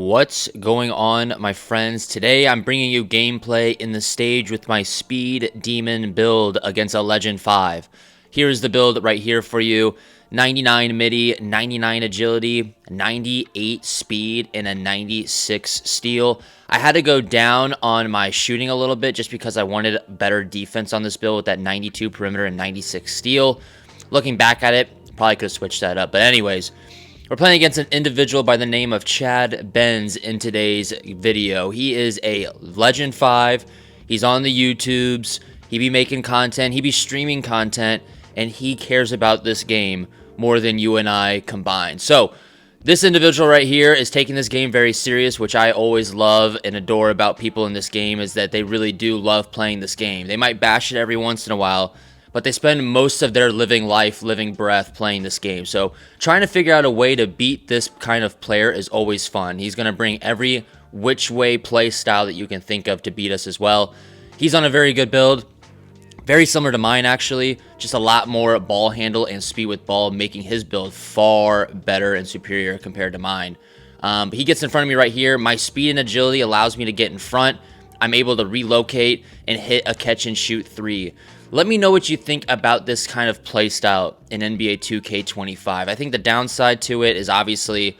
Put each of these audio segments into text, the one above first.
What's going on, my friends? Today I'm bringing you gameplay in the stage with my Speed Demon build against a Legend 5. Here's the build right here for you. 99 MIDI, 99 agility, 98 speed, and a 96 steal. I had to go down on my shooting a little bit just because I wanted better defense on this build with that 92 perimeter and 96 steal. Looking back at it, probably could have switched that up. But anyways, we're playing against an individual by the name of Chad Benz in today's video. He is a Legend 5. He's on the YouTubes. He be making content. He be streaming content. And he cares about this game more than you and I combined. So this individual right here is taking this game very serious, which I always love and adore about people in this game, is that they really do love playing this game. They might bash it every once in a while, but they spend most of their living breath playing this game. So trying to figure out a way to beat this kind of player is always fun. He's going to bring every which way play style that you can think of to beat us as well. He's on a very good build. Very similar to mine, actually. Just a lot more ball handle and speed with ball, making his build far better and superior compared to mine. But he gets in front of me right here. My speed and agility allows me to get in front. I'm able to relocate and hit a catch and shoot 3. Let me know what you think about this kind of play style in NBA 2K25. I think the downside to it is obviously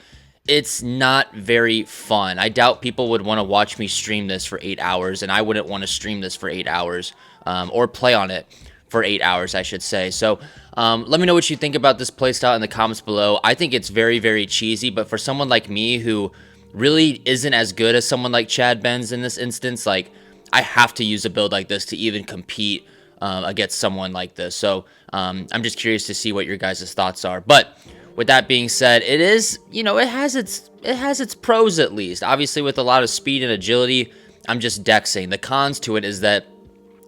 it's not very fun. I doubt people would want to watch me stream this for 8 hours, and I wouldn't want to stream this for 8 hours. Or play on it for 8 hours, I should say. So let me know what you think about this playstyle in the comments below. I think it's very, very cheesy, but for someone like me who really isn't as good as someone like Chad Benz in this instance, like, I have to use a build like this to even compete against someone like this. So I'm just curious to see what your guys' thoughts are. But with that being said, it is, it has its pros at least. Obviously, with a lot of speed and agility, I'm just dexing. The cons to it is that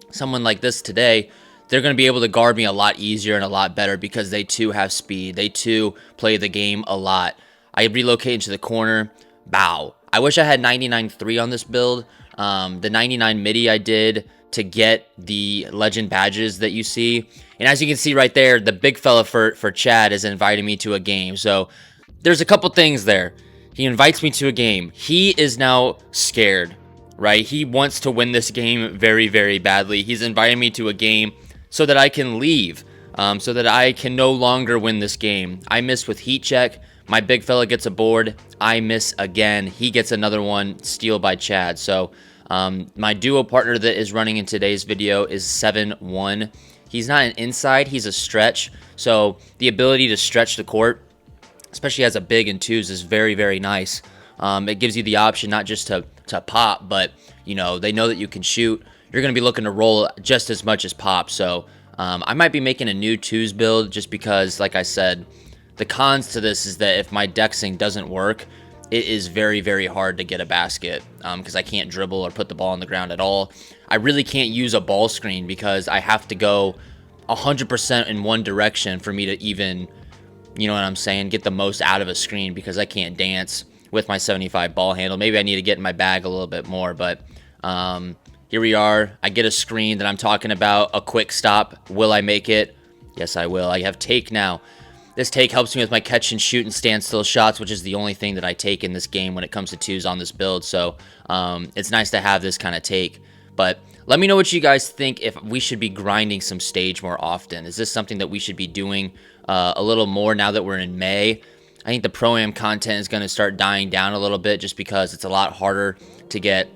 someone like this today, they're going to be able to guard me a lot easier and a lot better because they too have speed. They too play the game a lot. I relocate into the corner. Bow. I wish I had 99.3 on this build. The 99 MIDI I did to get the legend badges that you see. And as you can see right there, the big fella for Chad is inviting me to a game. So there's a couple things there. He invites me to a game. He is now scared. Right? He wants to win this game very, very badly. He's inviting me to a game so that I can leave, so that I can no longer win this game. I miss with heat check. My big fella gets a board. I miss again. He gets another one, steal by Chad. So my duo partner that is running in today's video is 7-1. He's not an inside. He's a stretch. So the ability to stretch the court, especially as a big in twos, is very, very nice. It gives you the option not just to pop, but they know that you can shoot. You're going to be looking to roll just as much as pop. So I might be making a new twos build just because, like I said, the cons to this is that if my dexing doesn't work, it is very, very hard to get a basket because I can't dribble or put the ball on the ground at all. I really can't use a ball screen because I have to go 100% in one direction for me to even, you know what I'm saying, get the most out of a screen because I can't dance with my 75 ball handle. Maybe I need to get in my bag a little bit more, but here we are. I get a screen that I'm talking about, a quick stop. Will I make it? Yes, I will. I have take now. This take helps me with my catch and shoot and standstill shots, which is the only thing that I take in this game when it comes to twos on this build. So it's nice to have this kind of take. But let me know what you guys think if we should be grinding some stage more often. Is this something that we should be doing a little more now that we're in May? I think the Pro-Am content is going to start dying down a little bit just because it's a lot harder to get,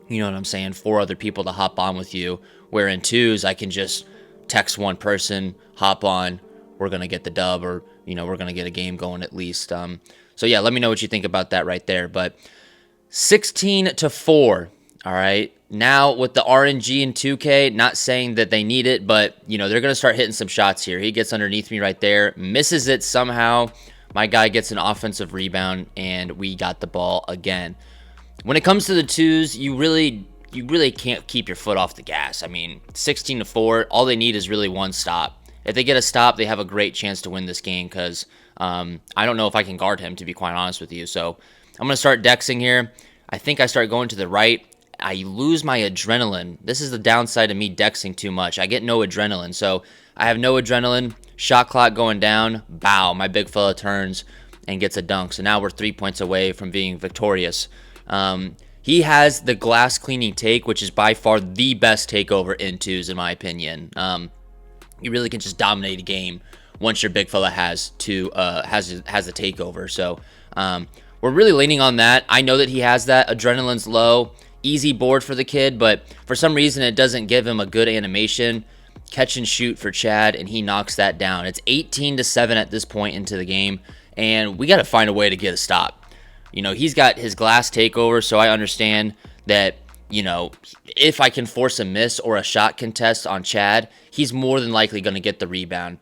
4 other people to hop on with you. Where in twos, I can just text one person, hop on, we're going to get the dub, or, we're going to get a game going at least. So yeah, let me know what you think about that right there. But 16-4, all right? Now with the RNG in 2K, not saying that they need it, but, they're going to start hitting some shots here. He gets underneath me right there, misses it somehow. My guy gets an offensive rebound, and we got the ball again. When it comes to the twos, you really can't keep your foot off the gas. I mean, 16-4, all they need is really one stop. If they get a stop, they have a great chance to win this game because I don't know if I can guard him, to be quite honest with you. So I'm going to start dexing here. I think I start going to the right. I lose my adrenaline. This is the downside of me dexing too much. I get no adrenaline, so I have no adrenaline. Shot clock going down. Bow, my big fella turns and gets a dunk. So now we're 3 points away from being victorious. He has the glass cleaning take, which is by far the best takeover in twos, in my opinion. You really can just dominate a game once your big fella has a takeover. So we're really leaning on that. I know that he has that. Adrenaline's low. Easy board for the kid, but for some reason it doesn't give him a good animation. Catch and shoot for Chad, and he knocks that down. It's 18-7 at this point into the game, and we got to find a way to get a stop. You know, he's got his glass takeover, so I understand that, you know, if I can force a miss or a shot contest on Chad, he's more than likely going to get the rebound.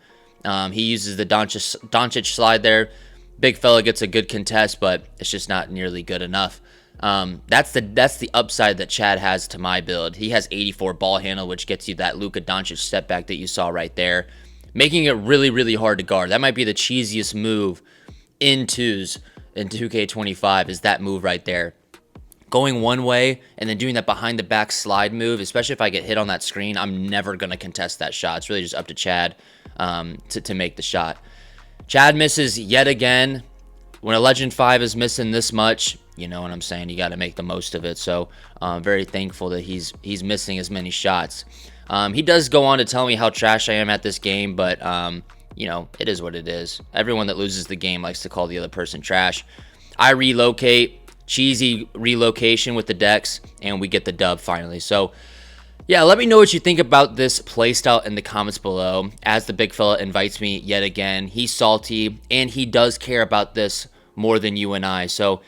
He uses the Doncic slide there. Big fella gets a good contest, but it's just not nearly good enough. That's the upside that Chad has to my build. He has 84 ball handle, which gets you that Luka Doncic step back that you saw right there, making it really, really hard to guard. That might be the cheesiest move in twos in 2K25 is that move right there. Going one way and then doing that behind the back slide move, especially if I get hit on that screen, I'm never going to contest that shot. It's really just up to Chad to make the shot. Chad misses yet again. When a Legend 5 is missing this much, you know what I'm saying, you got to make the most of it. So I'm very thankful that he's missing as many shots. He does go on to tell me how trash I am at this game, but you know, it is what it is. Everyone that loses the game likes to call the other person trash. I relocate, cheesy relocation with the decks, and we get the dub finally. So yeah, let me know what you think about this playstyle in the comments below. As the big fella invites me yet again, he's salty, and he does care about this more than you and I. So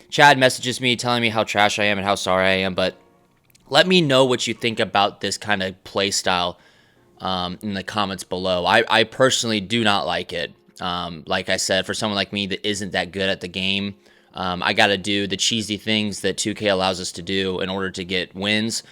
Chad messages me telling me how trash I am and how sorry I am, but let me know what you think about this kind of playstyle in the comments below. I personally do not like it. Like I said, for someone like me that isn't that good at the game, I got to do the cheesy things that 2K allows us to do in order to get wins.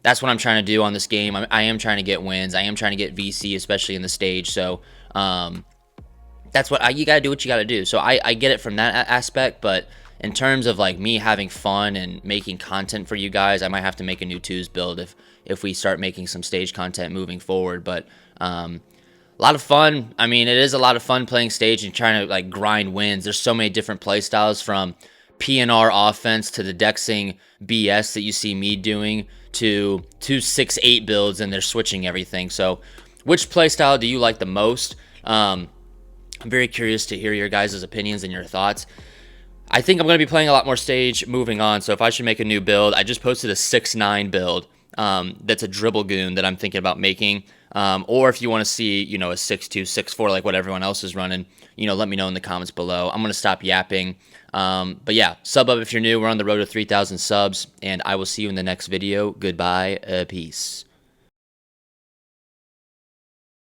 That's what I'm trying to do on this game. I am trying to get wins. I am trying to get VC, especially in the stage. So that's what you got to do what you got to do. So I get it from that aspect, but in terms of like me having fun and making content for you guys, I might have to make a new twos build if we start making some stage content moving forward. But a lot of fun. I mean, it is a lot of fun playing stage and trying to like grind wins. There's so many different play styles, from PNR offense to the dexing BS that you see me doing to 2-6-8 builds, and they're switching everything. So which play style do you like the most? I'm very curious to hear your guys' opinions and your thoughts. I think I'm going to be playing a lot more stage moving on, so if I should make a new build, I just posted a 6-9 build that's a dribble goon that I'm thinking about making. Or if you want to see, you know, a 6-2, 6-4 like what everyone else is running, you know, let me know in the comments below. I'm going to stop yapping. But yeah, sub up if you're new. We're on the road to 3,000 subs, and I will see you in the next video. Goodbye. Peace.